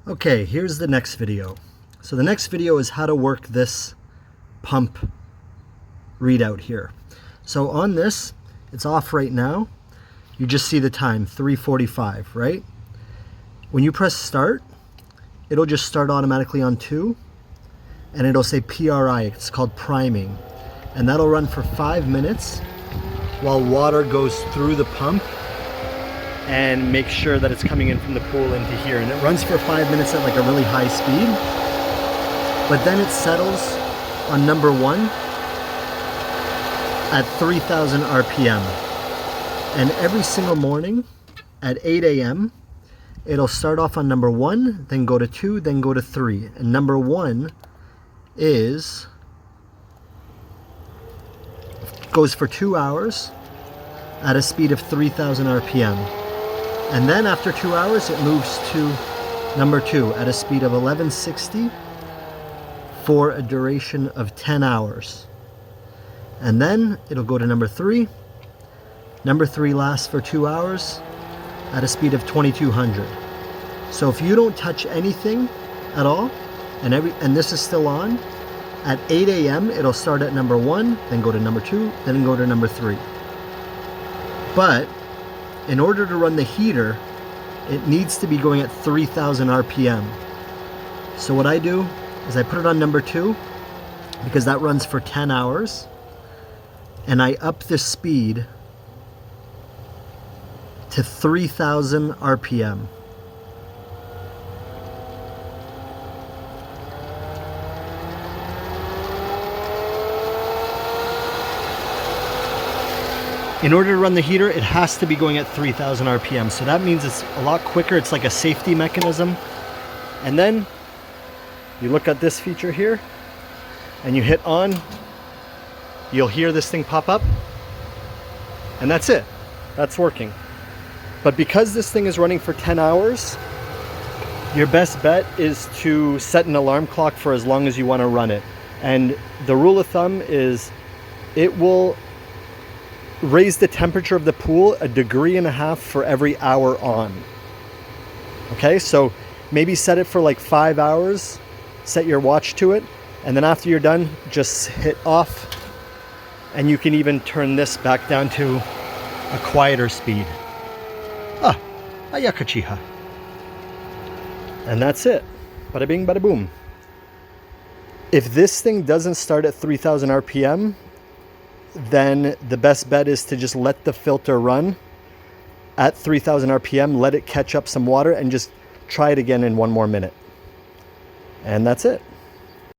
Okay, here's the next video. So the next video is how to work this pump readout here. So on this, it's off right now. You just see the time, 3:45, right? When you press start, it'll just start automatically on 2, and it'll say PRI, it's called priming. And that'll run for 5 minutes while water goes through the pump and make sure that it's coming in from the pool into here. And it runs for 5 minutes at like a really high speed, but then it settles on number 1 at 3,000 RPM. And every single morning at 8 a.m., it'll start off on number 1, then go to 2, then go to 3. And number 1 goes for 2 hours at a speed of 3,000 RPM. And then after 2 hours, it moves to number 2 at a speed of 1160 for a duration of 10 hours. And then it'll go to number 3. Number 3 lasts for 2 hours at a speed of 2200. So if you don't touch anything at all, and this is still on, at 8 a.m. it'll start at number 1, then go to number 2, then go to number 3. But in order to run the heater, it needs to be going at 3,000 RPM. So what I do is I put it on number 2 because that runs for 10 hours, and I up the speed to 3,000 RPM. In order to run the heater, it has to be going at 3,000 RPM. So that means it's a lot quicker. It's like a safety mechanism. And then you look at this feature here and you hit on, you'll hear this thing pop up, and that's it. That's working. But because this thing is running for 10 hours, your best bet is to set an alarm clock for as long as you want to run it. And the rule of thumb is it will raise the temperature of the pool 1.5 degrees for every hour on. Okay, so maybe set it for like 5 hours, set your watch to it, and then after you're done, just hit off, and you can even turn this back down to a quieter speed. Ayakachiha. And that's it. Bada bing, bada boom. If this thing doesn't start at 3,000 RPM, then the best bet is to just let the filter run at 3,000 RPM, let it catch up some water, and just try it again in 1 more minute. And that's it.